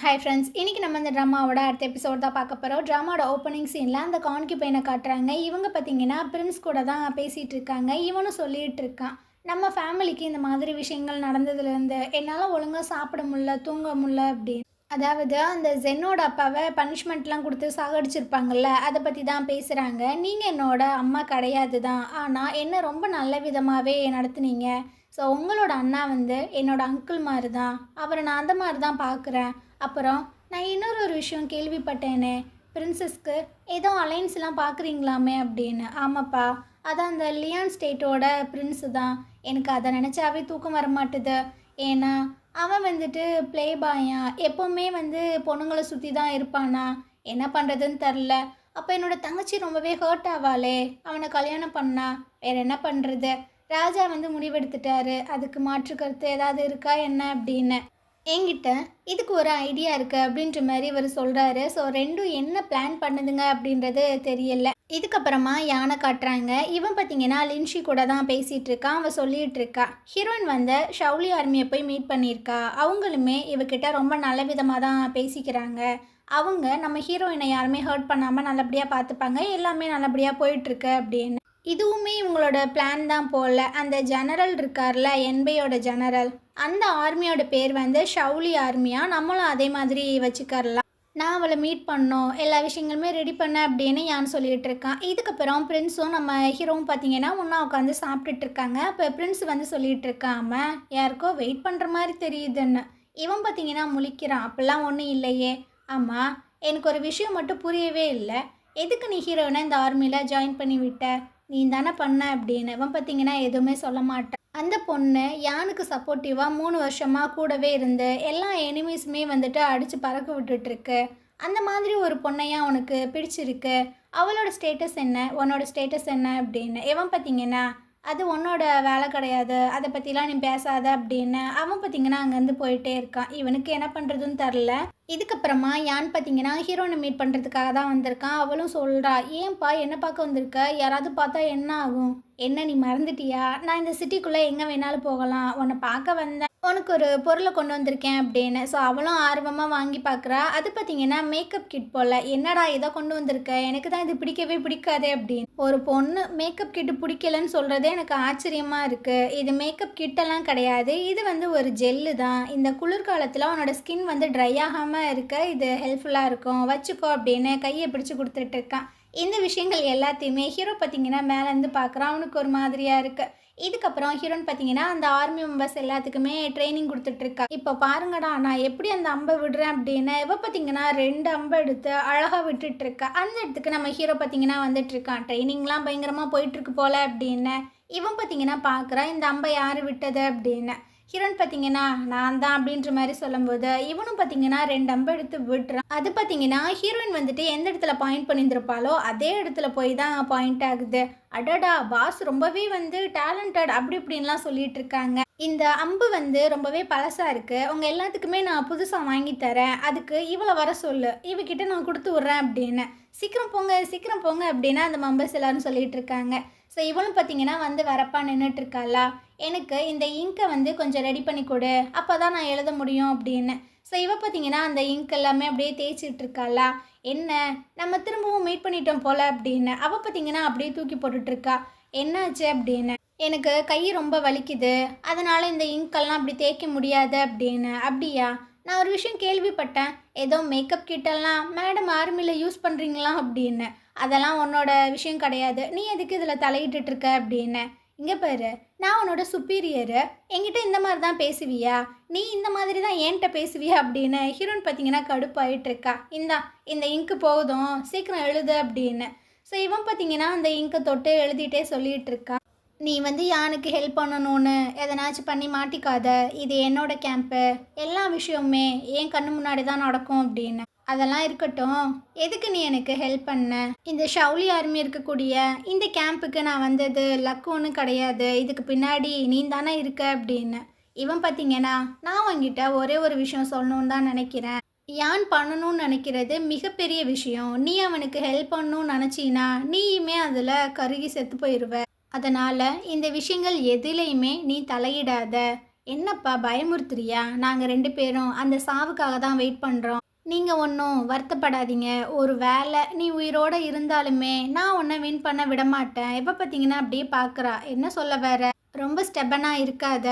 Hi friends, இன்றைக்கி நம்ம இந்த ட்ராமாவோட அடுத்த எபிசோட் தான் பார்க்க போகிறோம். ட்ராமாவோட ஓப்பனிங் சீனில் அந்த கான்கி பையனை காட்டுறாங்க. இவங்க பார்த்தீங்கன்னா பிரின்ஸ் கூட தான் பேசிகிட்டு இருக்காங்க. இவனும் சொல்லிகிட்டு இருக்கான், நம்ம ஃபேமிலிக்கு இந்த மாதிரி விஷயங்கள் நடந்ததுலேருந்து என்னால் ஒழுங்காக சாப்பிட முடியல, தூங்க முடியல அப்படின்னு. அதாவது அந்த ஜென்னோட அப்பாவை பனிஷ்மெண்ட்லாம் கொடுத்து சாகடிச்சிருப்பாங்கல்ல, அதை பற்றி தான் பேசுகிறாங்க. நீங்கள் என்னோட அம்மா கிடையாது தான், ஆனால் என்ன ரொம்ப நல்ல விதமாகவே நடத்துனீங்க. ஸோ உங்களோட அண்ணா வந்து என்னோட அங்கிள் மாதிரி தான், அவரை நான் அந்த மாதிரி தான் பார்க்குறேன். அப்புறம் நான் இன்னொரு விஷயம் கேள்விப்பட்டேனே, பிரின்சஸ்க்கு ஏதோ அலைன்ஸ்லாம் பார்க்குறீங்களாமே அப்படின்னு. ஆமாப்பா, அதான் அந்த லியான் ஸ்டேட்டோட பிரின்ஸு தான். எனக்கு அதை நினச்சாவே தூக்கம் வர மாட்டுது. ஏன்னா அவன் வந்துட்டு ப்ளே பாயா, எப்போவுமே வந்து பொண்ணுங்களை சுற்றி தான் இருப்பானா, என்ன பண்ணுறதுன்னு தெரில. அப்போ என்னோடய தங்கச்சி ரொம்பவே ஹர்ட் ஆவாளே, அவனை கல்யாணம் பண்ணா வேறு என்ன பண்ணுறது. ராஜா வந்து முடிவெடுத்துட்டாரு, அதுக்கு மாற்று கருத்து ஏதாவது இருக்கா என்ன அப்படின்னு. என்கிட்ட இதுக்கு ஒரு ஐடியா இருக்குது அப்படின்ற மாதிரி இவர் சொல்கிறாரு. ஸோ ரெண்டும் என்ன பிளான் பண்ணுதுங்க அப்படின்றது தெரியல. இதுக்கப்புறமா யானை காட்டுறாங்க. இவன் பார்த்தீங்கன்னா லின்ஷி கூட தான் பேசிகிட்டு இருக்கான். அவன் சொல்லிகிட்டு இருக்கா, ஹீரோயின் வந்து ஷவுலி ஆர்மியை போய் மீட் பண்ணியிருக்கா. அவங்களுமே இவகிட்ட ரொம்ப நல்ல விதமாக தான் பேசிக்கிறாங்க. அவங்க நம்ம ஹீரோயினை யாருமே ஹர்ட் பண்ணாமல் நல்லபடியாக பார்த்துப்பாங்க, எல்லாமே நல்லபடியாக போயிட்டுருக்கு அப்படின்னு. இதுவுமே இவங்களோட பிளான் தான் போல். அந்த ஜெனரல் இருக்கார்ல, என்பையோட ஜெனரல், அந்த ஆர்மியோட பேர் வந்து ஷவுலி ஆர்மியா, நம்மளும் அதே மாதிரி வச்சுக்கரலாம். நான் அவளை மீட் பண்ணோம், எல்லா விஷயங்களுமே ரெடி பண்ண அப்படின்னு யான் சொல்லிகிட்டு இருக்கான். இதுக்கப்புறம் பிரின்ஸும் நம்ம ஹீரோவும் பார்த்தீங்கன்னா ஒன்றா உட்காந்து சாப்பிட்டுட்டு இருக்காங்க. இப்போ பிரின்ஸ் வந்து சொல்லிகிட்டு இருக்காம யாருக்கோ வெயிட் பண்ணுற மாதிரி தெரியுதுன்னு. இவன் பார்த்தீங்கன்னா முழிக்கிறான், அப்படிலாம் ஒன்றும் இல்லையே. ஆமாம், எனக்கு ஒரு விஷயம் மட்டும் புரியவே இல்லை, எதுக்கு நீ ஹீரோயினை இந்த ஆர்மியில் ஜாயின் பண்ணி விட்ட, நீ தானே பண்ண அப்படின்னு. இவன் பார்த்தீங்கன்னா எதுவுமே சொல்ல மாட்டான். அந்த பொண்ணு யானுக்கு சப்போர்ட்டிவாக 3 வருஷமாக கூடவே இருந்து எல்லா எனிமீஸுமே வந்துட்டு அடித்து பறக்க விட்டுட்டுருக்கு. அந்த மாதிரி ஒரு பொண்ணையா உனக்கு பிடிச்சிருக்கு, அவளோட ஸ்டேட்டஸ் என்ன, உன்னோட ஸ்டேட்டஸ் என்ன அப்படின்னு. இவன் பார்த்தீங்கன்னா அது உன்னோட வேலை கிடையாது, அதை பற்றிலாம் நீ பேசாத அப்படின்னு. அவன் பார்த்தீங்கன்னா அங்கேருந்து போயிட்டே இருக்கான். இவனுக்கு என்ன பண்ணுறதுன்னு தெரில. இதுக்கப்புறமா யான் பார்த்தீங்கன்னா ஹீரோனை மீட் பண்ணுறதுக்காக தான் வந்திருக்கான். அவளும் சொல்கிறா, ஏன்பா என்ன பார்க்க வந்திருக்க, யாராவது பார்த்தா என்ன ஆகும், என்ன நீ மறந்துட்டியா, நான் இந்த சிட்டிக்குள்ளே எங்கே வேணாலும் போகலாம், உன்னை பார்க்க வந்தேன், உனக்கு ஒரு பொருளை கொண்டு வந்திருக்கேன் அப்படின்னு. ஸோ அவளும் ஆர்வமாக வாங்கி பார்க்குறா. அது பார்த்தீங்கன்னா மேக்கப் கிட் போல். என்னடா இதை கொண்டு வந்திருக்க, எனக்கு தான் இது பிடிக்கவே பிடிக்காதே அப்படின்னு. ஒரு பொண்ணு மேக்கப் கிட்டு பிடிக்கலன்னு சொல்கிறதே எனக்கு ஆச்சரியமாக இருக்குது. இது மேக்கப் கிட்டெல்லாம் கிடையாது, இது வந்து ஒரு ஜெல்லு தான். இந்த குளிர்காலத்தில் உன்னோட ஸ்கின் வந்து ட்ரை ஆகாமல் இருக்க இது ஹெல்ப்ஃபுல்லாக இருக்கும், வச்சுக்கோ அப்படின்னு கையை பிடிச்சி கொடுத்துட்டு இருக்கான். இந்த விஷயங்கள் எல்லாத்தையுமே ஹீரோ பார்த்தீங்கன்னா மேலேருந்து பார்க்குறான். அவனுக்கு ஒரு மாதிரியாக இருக்குது. இதுக்கப்புறம் ஹீரோன் பார்த்தீங்கன்னா அந்த ஆர்மி மெம்பர்ஸ் எல்லாத்துக்குமே ட்ரைனிங் கொடுத்துட்ருக்கா. இப்போ பாருங்கடா நான் எப்படி அந்த அம்பை விடுறேன் அப்படின்னு. இவ பார்த்தீங்கன்னா 2 அம்பை எடுத்து அழகாக விட்டுட்ருக்கா. அந்த இடத்துக்கு நம்ம ஹீரோ பார்த்தீங்கன்னா வந்துட்டுருக்கான். ட்ரைனிங்லாம் பயங்கரமாக போயிட்டுருக்கு போல் அப்படின்னு. இவன் பார்த்தீங்கன்னா பார்க்குறான், இந்த அம்பை யார் விட்டது அப்படின்னு. ஹீரோன் பார்த்தீங்கன்னா நான் தான் அப்படின்ற மாதிரி சொல்லும்போது இவனும் பார்த்தீங்கன்னா 2 அம்பை எடுத்து விட்டுறான். அது பார்த்தீங்கன்னா ஹீரோயின் வந்துட்டு எந்த இடத்துல பாயிண்ட் பண்ணியிருந்திருப்பாளோ அதே இடத்துல போய் தான் பாயிண்ட் ஆகுது. அடடா, பாஸ் ரொம்பவே வந்து டேலண்டட் அப்படி இப்படின்லாம் சொல்லிட்டு இருக்காங்க. இந்த அம்பு வந்து ரொம்பவே பழசாக இருக்குது, உங்கள் எல்லாத்துக்குமே நான் புதுசாக வாங்கி தரேன், அதுக்கு இவளை வர சொல்லு, இவகிட்ட நான் கொடுத்து விட்றேன் அப்படின்னு. சீக்கிரம் போங்க சீக்கிரம் போங்க அப்படின்னா அந்த மெம்பர்ஸ் எல்லாரும் சொல்லிட்டு இருக்காங்க. ஸோ இவளும் பார்த்தீங்கன்னா வந்து வரப்பா நின்றுட்டுருக்காளா, எனக்கு இந்த இங்கை வந்து கொஞ்சம் ரெடி பண்ணி கொடு, அப்போ தான் நான் எழுத முடியும் அப்படின்னு. ஸோ இவ பார்த்தீங்கன்னா அந்த இங்க் எல்லாமே அப்படியே தேய்ச்சிட்டு இருக்காளா. என்ன நம்ம திரும்பவும் மீட் பண்ணிட்டோம் போல் அப்படின்னு. அவள் பார்த்தீங்கன்னா அப்படியே தூக்கி போட்டுட்ருக்கா. என்னாச்சு அப்படின்னு. எனக்கு கை ரொம்ப வலிக்குது, அதனால் இந்த இங்கெல்லாம் அப்படி தேய்க்க முடியாது அப்படின்னு. அப்படியா, நான் ஒரு விஷயம் கேள்விப்பட்டேன், ஏதோ மேக்கப் கிட்டெல்லாம் மேடம் ஆர்மியில் யூஸ் பண்ணுறீங்களா அப்படின்னு. அதெல்லாம் உன்னோட விஷயம் கிடையாது, நீ எதுக்கு இதில் தலையிட்டுருக்க அப்படின்னு. இங்கே பாரு, நான் உன்னோட சுப்பீரியரு, என்கிட்ட இந்த மாதிரி தான் பேசுவியா, நீ இந்த மாதிரி தான் என்கிட்ட பேசுவியா அப்படின்னு. ஹீரோயின் பார்த்தீங்கன்னா கடுப்பாயிட்டுருக்கா. இந்த இங்கு போதும், சீக்கிரம் எழுது அப்படின்னு. ஸோ இவன் பார்த்தீங்கன்னா அந்த இங்கை தொட்டு எழுதிட்டே சொல்லிகிட்டு இருக்கா. நீ வந்து யானுக்கு ஹெல்ப் பண்ணணும்னு எதனாச்சும் பண்ணி மாட்டிக்காத, இது என்னோட கேம்ப்பு, எல்லா விஷயமுமே என் கண்ணு முன்னாடி தான் நடக்கும் அப்படின்னு. அதெல்லாம் இருக்கட்டும், எதுக்கு நீ எனக்கு ஹெல்ப் பண்ண, இந்த ஷவுலி ஆர்மி இருக்கக்கூடிய இந்த கேம்புக்கு நான் வந்தது லக்கு ஒன்றும் கிடையாது, இதுக்கு பின்னாடி நீ தானே இருக்க அப்படின்னு. இவன் பார்த்தீங்கன்னா நான் உங்ககிட்ட ஒரே ஒரு விஷயம் சொல்லணுன்னு தான் நினைக்கிறேன், யான் பண்ணணும்னு நினைக்கிறது மிகப்பெரிய விஷயம், நீ அவனுக்கு ஹெல்ப் பண்ணணும்னு நினச்சின்னா நீயுமே அதில் கருகி செத்து போயிடுவ. அதனால் இந்த விஷயங்கள் எதுலேயுமே நீ தலையிடாத, என்னப்பா பயமுறுத்துறியா? நாங்கள் 2 பேரும் அந்த சாவுக்காக தான் வெயிட் பண்ணுறோம். நீங்கள் ஒன்றும் வருத்தப்படாதீங்க. ஒரு வேளை நீ உயிரோடு இருந்தாலுமே நான் உன்னை வின் பண்ண விட மாட்டேன். எப்போ பார்த்தீங்கன்னா அப்படியே பார்க்குறா. என்ன சொல்ல வர? ரொம்ப ஸ்டெபனாக இருக்காத,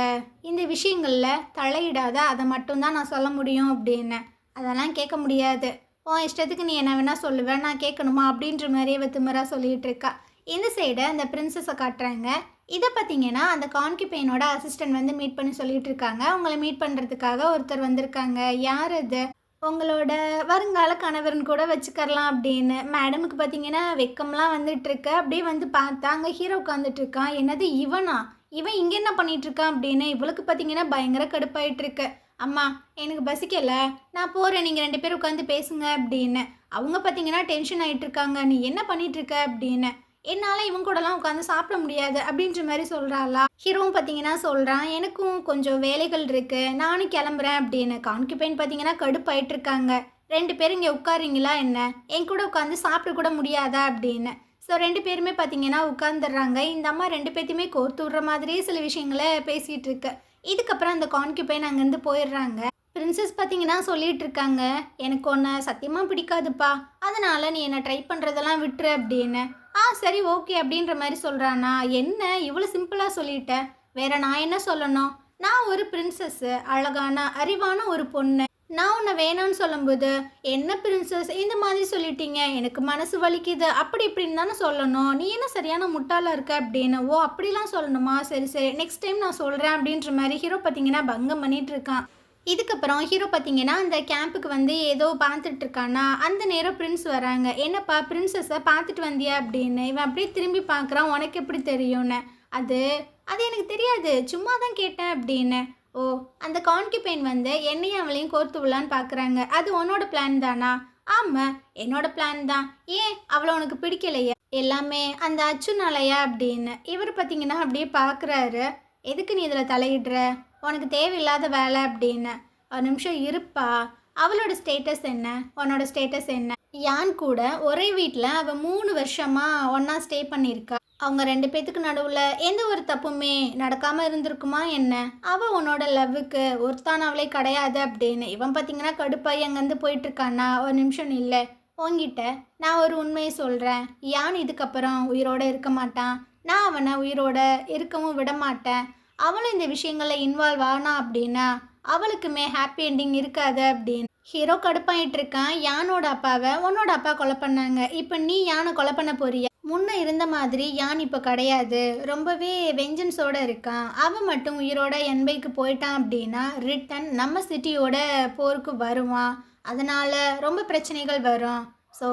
இந்த விஷயங்களில் தலையிடாத, அதை மட்டும்தான் நான் சொல்ல முடியும் அப்படின்னு. அதெல்லாம் கேட்க முடியாது. உன் இஷ்டத்துக்கு நீ என்ன வேணால் சொல்லுவேன், நான் கேட்கணுமா அப்படின்ற மாதிரியே திமிரா சொல்லிகிட்டு இருக்கா. இந்த சைடு அந்த பிரின்சஸை காட்டுறாங்க. இதை பார்த்தீங்கன்னா அந்த கான்கிபெயினோட அசிஸ்டன்ட் மீட் பண்ணி சொல்லிட்டு இருக்காங்க. அவங்கள மீட் பண்ணுறதுக்காக ஒருத்தர் வந்திருக்காங்க. யார் அது? உங்களோட வருங்கால கணவர்னு கூட வச்சுக்கரலாம் அப்படின்னு. மேடமுக்கு பார்த்தீங்கன்னா வெக்கம்லாம் வந்துட்டுருக்கு. அப்படியே பார்த்தா அங்கே ஹீரோ உட்காந்துட்ருக்கான். என்னது இவனா? இவன் இங்கே என்ன பண்ணிகிட்ருக்கான் அப்படின்னு இவளுக்கு பார்த்தீங்கன்னா பயங்கர கடுப்பாயிட்டுருக்கு. அம்மா எனக்கு பசிக்கல, நான் போகிறேன், நீங்கள் 2 பேரும் உட்காந்து பேசுங்க அப்படின்னு. அவங்க பார்த்தீங்கன்னா டென்ஷன் ஆகிட்டுருக்காங்க. நீ என்ன பண்ணிகிட்ருக்க அப்படின்னு. என்னால் இவங்க கூடலாம் உட்காந்து சாப்பிட முடியாது அப்படின்ற மாதிரி சொல்கிறாளா. ஹீரோவும் பார்த்தீங்கன்னா சொல்கிறான், எனக்கும் கொஞ்சம் வேலைகள் இருக்குது, நானும் கிளம்புறேன் அப்படின்னு. கான்கிபெயின் பார்த்தீங்கன்னா கடுப்பாயிட்ருக்காங்க. 2 பேரும் இங்கே உட்காருங்களா என்ன? என் கூட உட்காந்து சாப்பிட கூட முடியாதா அப்படின்னு. ஸோ 2 பேருமே பார்த்தீங்கன்னா உட்காந்துடுறாங்க. இந்த அம்மா 2 பேர்த்தையுமே கோர்த்து விட்ற மாதிரியே சில விஷயங்களை பேசிகிட்டு இருக்கு. இதுக்கப்புறம் அந்த கான்கிபெயின் அங்கேருந்து போயிடுறாங்க. பிரின்சஸ் பார்த்தீங்கன்னா சொல்லிகிட்டு இருக்காங்க, எனக்கு ஒன்று சத்தியமாக பிடிக்காதுப்பா, அதனால் நீ என்னை ட்ரை பண்ணுறதெல்லாம் விட்டுரு அப்படின்னு. சரி ஓகே அப்படின்ற மாதிரி சொல்கிறானா. என்ன இவ்வளோ சிம்பிளாக சொல்லிட்டேன், வேற நான் என்ன சொல்லணும்? நான் ஒரு பிரின்சஸ்ஸு, அழகான அறிவான ஒரு பொண்ணு. நான் உன்னை வேணான்னு சொல்லும்போது என்ன பிரின்சஸ் இந்த மாதிரி சொல்லிட்டீங்க, எனக்கு மனசு வலிக்குது அப்படி இப்படின்னு தானே சொல்லணும், நீ என்ன சரியான முட்டாளாக இருக்க அப்படின்னு. ஓ அப்படிலாம் சொல்லணுமா, சரி சரி நெக்ஸ்ட் டைம் நான் சொல்கிறேன் அப்படின்ற மாதிரி ஹீரோ பார்த்தீங்கன்னா பங்கம் பண்ணிகிட்டு இருக்கான். இதுக்கப்புறம் ஹீரோ பார்த்தீங்கன்னா அந்த கேம்புக்கு ஏதோ பார்த்துட்டு இருக்கானா. அந்த நேரம் பிரின்ஸ் வராங்க. என்னப்பா பிரின்சஸை பார்த்துட்டு வந்தியா அப்படின்னு. இவன் அப்படியே திரும்பி பார்க்குறான். உனக்கு எப்படி தெரியும்னு. அது அது எனக்கு தெரியாது, சும்மா தான் கேட்டேன் அப்படின்னு. ஓ அந்த கான்கிபெயின் என்னையும் அவளையும் கோர்த்து விடலான்னு பார்க்குறாங்க. அது உன்னோட பிளான் தானா? ஆமாம் என்னோட பிளான் தான். ஏன் அவளை உனக்கு பிடிக்கலையா? எல்லாமே அந்த அச்சுனாலையா அப்படின்னு. இவர் பார்த்தீங்கன்னா அப்படியே பார்க்குறாரு. எதுக்கு நீ இதில் தலையிடுற, உனக்கு தேவையில்லாத வேலை அப்படின்னு. ஒரு நிமிஷம் இருப்பா, அவளோட ஸ்டேட்டஸ் என்ன, உன்னோட ஸ்டேட்டஸ் என்ன? யான் கூட ஒரே வீட்டில் அவள் 3 வருஷமாக ஒன்றா ஸ்டே பண்ணியிருக்கா. அவங்க 2 பேத்துக்கு நடுவில் எந்த ஒரு தப்புமே நடக்காமல் இருந்திருக்குமா என்ன? அவள் உன்னோட லவ்வுக்கு ஒருத்தானவளே கிடையாது அப்படின்னு. இவன் பார்த்தீங்கன்னா கடுப்பாய் அங்கேருந்து போயிட்டுருக்கானா. ஒரு நிமிஷம் இல்லை, உங்ககிட்ட நான் ஒரு உண்மையை சொல்கிறேன். யான் இதுக்கப்புறம் உயிரோடு இருக்க மாட்டான், நான் அவனை உயிரோட இருக்கவும் விட மாட்டேன். அவளும் இந்த விஷயங்களில் இன்வால்வ் ஆனா அப்படின்னா அவளுக்குமே ஹாப்பி என்டிங் இருக்காது அப்படின்னு. ஹீரோ கடுப்பாயிட்டு இருக்கான். யானோட அப்பாவை உன்னோட அப்பா கொலை பண்ணாங்க, இப்போ நீ யானை கொலை பண்ண போறிய? முன்ன இருந்த மாதிரி யான் இப்போ கிடையாது, ரொம்பவே வெஞ்சன்ஸோடு இருக்கான். அவன் மட்டும் உயிரோட என்பைக்கு போயிட்டான் அப்படின்னா ரிட்டன் நம்ம சிட்டியோட போருக்கு வருவான். அதனால் ரொம்ப பிரச்சனைகள் வரும். ஸோ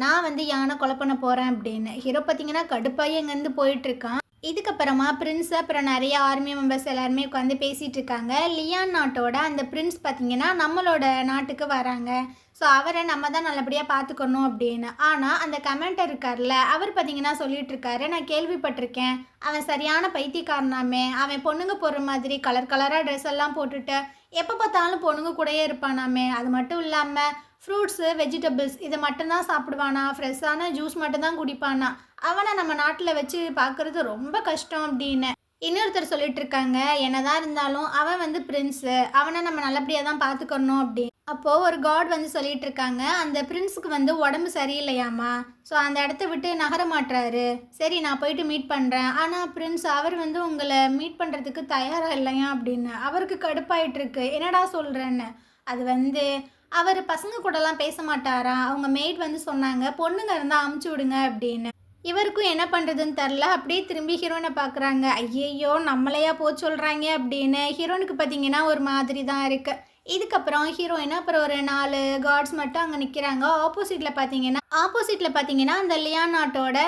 நான் யானை கொலை பண்ண போகிறேன் அப்படின்னு. ஹீரோ பார்த்தீங்கன்னா கடுப்பாகி அங்கேருந்து போயிட்டுருக்கான். இதுக்கப்புறமா பிரின்ஸ் அப்புறம் நிறைய ஆர்மி மெம்பர்ஸ் எல்லாருமே உட்காந்து பேசிகிட்டு இருக்காங்க. லியான் நாட்டோட அந்த பிரின்ஸ் பார்த்தீங்கன்னா நம்மளோட நாட்டுக்கு வராங்க. ஸோ அவரை நம்ம தான் நல்லபடியாக பார்த்துக்கணும் அப்படின்னு. ஆனால் அந்த கமெண்டர் இருக்கார்ல, அவர் பார்த்தீங்கன்னா சொல்லிட்டு இருக்காரு, நான் கேள்விப்பட்டிருக்கேன் அவன் சரியான பைத்தியக்காரனாமே, அவன் பொண்ணுங்க போடுற மாதிரி கலர் கலராக ட்ரெஸ் எல்லாம் போட்டுட்டு எப்போ பார்த்தாலும் பொண்ணுங்க கூடயே இருப்பானாமே. அது மட்டும் இல்லாமல் ஃப்ரூட்ஸு வெஜிடபிள்ஸ் இதை மட்டும்தான் சாப்பிடுவானா, ஃப்ரெஷ்ஷான ஜூஸ் மட்டும்தான் குடிப்பானா. அவனை நம்ம நாட்டில் வச்சு பார்க்குறது ரொம்ப கஷ்டம் அப்படின்னு. இன்னொருத்தர் சொல்லிட்டு இருக்காங்க, என்னதான் இருந்தாலும் அவன் பிரின்ஸு, அவனை நம்ம நல்லபடியாக தான் பார்த்துக்கணும் அப்படின்னு. அப்போது ஒரு காட் சொல்லிட்டு இருக்காங்க, அந்த பிரின்ஸுக்கு உடம்பு சரியில்லையாமா. ஸோ அந்த இடத்த விட்டு நகர மாட்டுறாரு. சரி நான் போயிட்டு மீட் பண்ணுறேன். ஆனால் பிரின்ஸ் அவர் உங்களை மீட் பண்ணுறதுக்கு தயாராக இல்லையா அப்படின்னு. அவருக்கு கடுப்பாயிட்டுருக்கு. என்னடா சொல்கிறேன்னு. அது அவர் பசங்க கூடலாம் பேச மாட்டாரா. அவங்க மெய்ட் சொன்னாங்க பொண்ணுங்க இருந்தால் அமுச்சு விடுங்க அப்படின்னு. இவருக்கும் என்ன பண்ணுறதுன்னு தெரில. அப்படியே திரும்பி ஹீரோனை பார்க்குறாங்க. ஐயையோ நம்மளையா சொல்கிறாங்க அப்படின்னு. ஹீரோனுக்கு பார்த்தீங்கன்னா ஒரு மாதிரி தான் இருக்குது. இதுக்கப்புறம் ஹீரோயின் அப்புறம் ஒரு 4 கார்ட்ஸ் மட்டும் அங்கே நிற்கிறாங்க. ஆப்போசிட்டில் பார்த்தீங்கன்னா அந்த லியான் நாட்டோட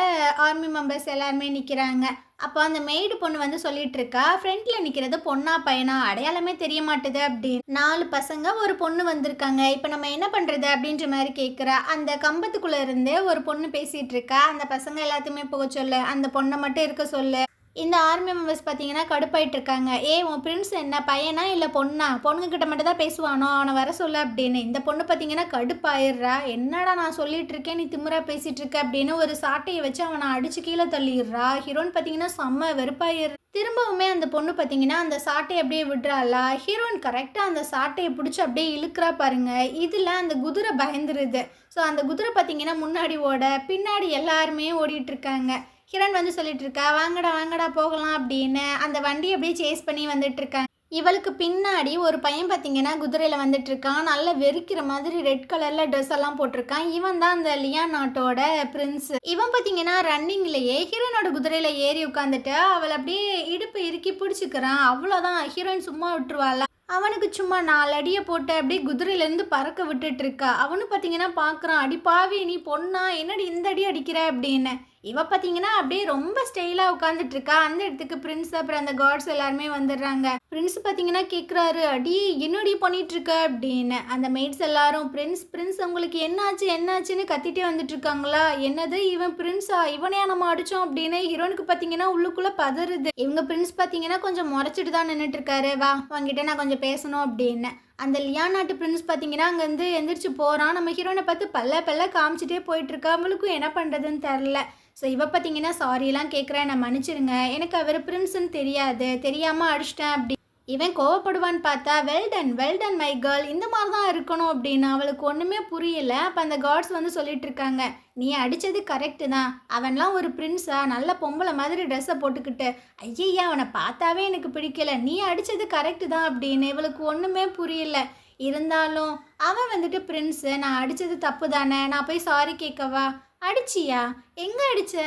ஆர்மி மெம்பர்ஸ் எல்லாருமே நிற்கிறாங்க. அப்போ அந்த மெய்டு பொண்ணு சொல்லிட்டு இருக்கா, ஃப்ரண்ட்டில் நிற்கிறது பொண்ணா பையனா அடையாளமே தெரிய மாட்டுது அப்படின்னு. 4 பசங்க ஒரு பொண்ணு வந்திருக்காங்க, இப்போ நம்ம என்ன பண்ணுறது அப்படின்ற மாதிரி கேட்குறா. அந்த கம்பத்துக்குள்ளே இருந்து ஒரு பொண்ணு பேசிகிட்டு இருக்கா, அந்த பசங்க எல்லாத்தையுமே போக சொல்லு, அந்த பொண்ணை மட்டும் இருக்க சொல்லு. இந்த ஆர்மி மெம்பர்ஸ் பார்த்தீங்கன்னா கடுப்பாயிட்டு இருக்காங்க. உன் பிரின்ஸ் என்ன பையனா இல்லை பொண்ணா? பொண்ணுங்ககிட்ட மட்டும் தான் பேசுவானோ, அவனை வர சொல்ல அப்படின்னு. இந்த பொண்ணு பார்த்தீங்கன்னா கடுப்பாயிடுறா. என்னடா நான் சொல்லிட்டு இருக்கேன், நீ திமிரா பேசிட்டு இருக்க அப்படின்னு ஒரு சாட்டையை வச்சு அவனை அடிச்சு கீழே தள்ளிடுறா. ஹீரோயின் பார்த்தீங்கன்னா செம்ம வெறுப்பாயிடுறா. திரும்பவுமே அந்த பொண்ணு பார்த்தீங்கன்னா அந்த சாட்டையை அப்படியே விடுறாளா. ஹீரோயின் கரெக்டாக அந்த சாட்டையை பிடிச்சி அப்படியே இழுக்கிறா பாருங்க. இதில் அந்த குதிரை பயந்துருது. ஸோ அந்த குதிரை பார்த்தீங்கன்னா முன்னாடி ஓட, பின்னாடி எல்லாருமே ஓடிட்டு இருக்காங்க. கிரண் வந்து சொல்லிட்டு இருக்கா, வாங்கடா வாங்கடா போகலாம் அப்படின்னு. அந்த வண்டியை அப்படியே சேஸ் பண்ணி வந்துட்டு இருக்காங்க. இவளுக்கு பின்னாடி ஒரு பையன் பார்த்தீங்கன்னா குதிரையில் வந்துட்டு இருக்கான். நல்லா வெறிக்கிற மாதிரி ரெட் கலரில் ட்ரெஸ் எல்லாம் போட்டிருக்கான். இவன் தான் அந்த லியான் நாட்டோட பிரின்ஸ். இவன் பார்த்தீங்கன்னா ரன்னிங்லேயே ஹீரோயினோட குதிரையில் ஏறி உட்காந்துட்டு அவளை அப்படியே இடுப்பு இறுக்கி பிடிச்சிக்கிறான். அவ்வளோதான், ஹீரோயின் சும்மா விட்டுருவாள். அவனுக்கு சும்மா 4 அடியை போட்டு அப்படியே குதிரையிலேருந்து பறக்க விட்டுட்டு இருக்கா. அவனு பார்த்தீங்கன்னா பார்க்குறான், அடி பாவி நீ பொண்ணா, என்னடி இந்த அடி அடிக்கிற அப்படின்னு. இவ பார்த்தீங்கன்னா அப்படியே ரொம்ப ஸ்டைலாக உட்காந்துட்டு இருக்கா. அந்த இடத்துக்கு பிரின்ஸ் அப்புறம் அந்த காட்ஸ் எல்லாருமே வந்துடுறாங்க. பிரின்ஸ் பார்த்தீங்கன்னா கேட்குறாரு, அடி என்னடி பண்ணிட்டு இருக்க அப்படின்னு. அந்த மெய்ட்ஸ் எல்லாரும் பிரின்ஸ் பிரின்ஸ் உங்களுக்கு என்னாச்சு என்னாச்சுன்னு கத்திட்டே வந்துட்டு இருக்காங்களா. என்னது இவன் பிரின்ஸா, இவனையா நம்ம அடித்தோம் அப்படின்னு ஹீரோனுக்கு பார்த்தீங்கன்னா உள்ளுக்குள்ளே பதறுது. இவங்க பிரின்ஸ் பார்த்தீங்கன்னா கொஞ்சம் முறைச்சிட்டு தான் நின்றுட்டு இருக்காரு. வா வாங்கிட்ட நான் கொஞ்சம் பேசணும் அப்படின்னு. அந்த லியான் நாட்டு பிரின்ஸ் பார்த்தீங்கன்னா அங்கேருந்து எந்திரிச்சு போகிறான். நம்ம ஹீரோனை பார்த்து பல்ல காமிச்சிட்டே போயிட்டுருக்கா. அவளுக்கும் என்ன பண்ணுறதுன்னு தெரில. ஸோ இவ பார்த்தீங்கன்னா சாரியெல்லாம் கேட்குறேன், நான் மன்னிச்சிருங்க, எனக்கு அவர் பிரின்ஸ்ன்னு தெரியாது, தெரியாமல் அடிச்சிட்டேன் அப்படி. இவன் கோவப்படுவான்னு பார்த்தா வெல் டன் மை கேர்ள், இந்த மாதிரி தான் இருக்கணும் அப்படின்னு. அவளுக்கு ஒன்றுமே புரியல. அப்போ அந்த காட்ஸ் வந்து சொல்லிட்டு இருக்காங்க, நீ அடித்தது கரெக்டு தான், அவன்லாம் ஒரு பிரின்ஸா நல்ல பொம்பளை மாதிரி ட்ரெஸ்ஸை போட்டுக்கிட்டு, ஐயா அவனை பார்த்தாவே எனக்கு பிடிக்கல, நீ அடித்தது கரெக்டு தான் அப்படின்னு. இவளுக்கு ஒன்றுமே புரியல. இருந்தாலும் அவன் வந்துட்டு பிரின்ஸு, நான் அடித்தது தப்பு தானே, நான் போய் சாரி கேட்கவா. அடிச்சியா, எங்கே அடித்த,